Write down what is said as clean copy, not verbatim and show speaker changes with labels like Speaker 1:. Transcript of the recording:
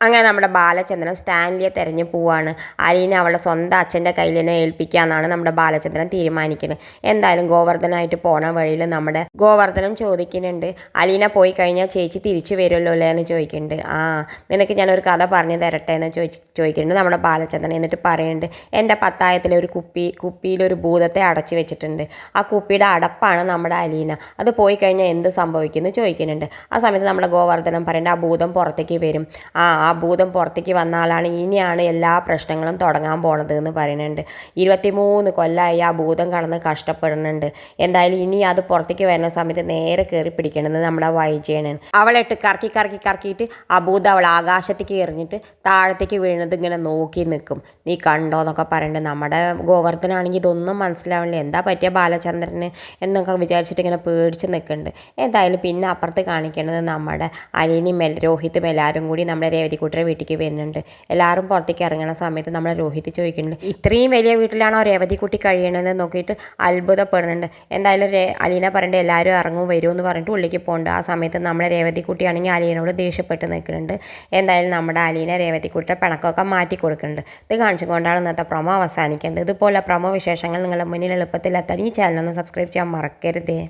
Speaker 1: അങ്ങനെ നമ്മുടെ ബാലചന്ദ്രൻ സ്റ്റാൻലിയെ തിരഞ്ഞു പോവാണ്. അലീന അവളുടെ സ്വന്തം അച്ഛൻ്റെ കയ്യിൽ തന്നെ ഏൽപ്പിക്കാമെന്നാണ് നമ്മുടെ ബാലചന്ദ്രൻ തീരുമാനിക്കുന്നത്. എന്തായാലും ഗോവർദ്ധനായിട്ട് പോണ വഴിയിൽ നമ്മുടെ ഗോവർദ്ധനൻ ചോദിക്കുന്നുണ്ട്, അലീന പോയി കഴിഞ്ഞാൽ ചേച്ചി തിരിച്ചു വരുമല്ലോ അല്ലേ എന്ന് ചോദിക്കുന്നുണ്ട്. നിനക്ക് ഞാനൊരു കഥ പറഞ്ഞു തരട്ടെ എന്ന് ചോദിക്കുന്നുണ്ട് നമ്മുടെ ബാലചന്ദ്രൻ. എന്നിട്ട് പറയുന്നുണ്ട്, എൻ്റെ പത്തായത്തിലെ ഒരു കുപ്പിയിലൊരു ഭൂതത്തെ അടച്ചു വെച്ചിട്ടുണ്ട്. ആ കുപ്പിയുടെ അടപ്പാണ് നമ്മുടെ അലീന. അത് പോയി കഴിഞ്ഞാൽ എന്ത് സംഭവിക്കുമെന്ന് ചോദിക്കുന്നുണ്ട്. ആ സമയത്ത് നമ്മുടെ ഗോവർദ്ധനൻ പറയുന്നുണ്ട്, ആ ഭൂതം പുറത്തേക്ക് വരും. ആ ഭൂതം പുറത്തേക്ക് വന്ന ആളാണ്, ഇനിയാണ് എല്ലാ പ്രശ്നങ്ങളും തുടങ്ങാൻ പോണത് എന്ന് പറയുന്നുണ്ട്. 23 കൊല്ലമായി ആ ഭൂതം കടന്ന് കഷ്ടപ്പെടുന്നുണ്ട്. എന്തായാലും ഇനി അത് പുറത്തേക്ക് വരുന്ന സമയത്ത് നേരെ കയറി പിടിക്കേണ്ടത് നമ്മുടെ വൈജയനാണ്. അവളിട്ട് കറക്കിയിട്ട് ആ ഭൂതം അവൾ ആകാശത്തേക്ക് എറിഞ്ഞിട്ട് താഴത്തേക്ക് വീണത് ഇങ്ങനെ നോക്കി നിൽക്കും. നീ കണ്ടോ എന്നൊക്കെ പറയുന്നുണ്ട്. നമ്മുടെ ഗോവർദ്ധനാണെങ്കിൽ ഇതൊന്നും മനസ്സിലാവില്ല, എന്താ പറ്റിയ ബാലചന്ദ്രന് എന്നൊക്കെ വിചാരിച്ചിട്ട് ഇങ്ങനെ പേടിച്ച് നിൽക്കുന്നുണ്ട്. എന്തായാലും പിന്നെ അപ്പുറത്ത് കാണിക്കേണ്ടത് നമ്മുടെ അലീനയും രോഹിത്തും എല്ലാവരും കൂടി നമ്മുടെ രേവതിക്കുട്ടിയുടെ വീട്ടിലേക്ക് വരുന്നുണ്ട്. എല്ലാവരും പുറത്തേക്ക് ഇറങ്ങുന്ന സമയത്ത് നമ്മുടെ രോഹിത് ചോദിക്കുന്നുണ്ട്, ഇത്രയും വലിയ വീട്ടിലാണോ രേവതിക്കുട്ടി കഴിയണമെന്ന് നോക്കിയിട്ട് അത്ഭുതപ്പെടുന്നുണ്ട്. എന്തായാലും അലീന പറഞ്ഞിട്ട് എല്ലാവരും ഇറങ്ങും വരും എന്ന് പറഞ്ഞിട്ട് ഉള്ളിലേക്ക് പോകുന്നുണ്ട്. ആ സമയത്ത് നമ്മുടെ രേവതിക്കുട്ടിയാണെങ്കിൽ അലീനയോട് ദേഷ്യപ്പെട്ട് നിൽക്കുന്നുണ്ട്. എന്തായാലും നമ്മുടെ അലീന രേവതിക്കുട്ടിയുടെ പിണക്കമൊക്കെ മാറ്റി കൊടുക്കുന്നുണ്ട്. ഇത് കാണിച്ചുകൊണ്ടാണ് ഇന്നത്തെ പ്രൊമോ അവസാനിക്കേണ്ടത്. ഇതുപോലെ പ്രൊമോ വിശേഷങ്ങൾ നിങ്ങളുടെ മുന്നിൽ എളുപ്പത്തിൽ എത്താൻ ഈ ചാനലൊന്ന് സബ്സ്ക്രൈബ് ചെയ്യാൻ മറക്കരുതേ.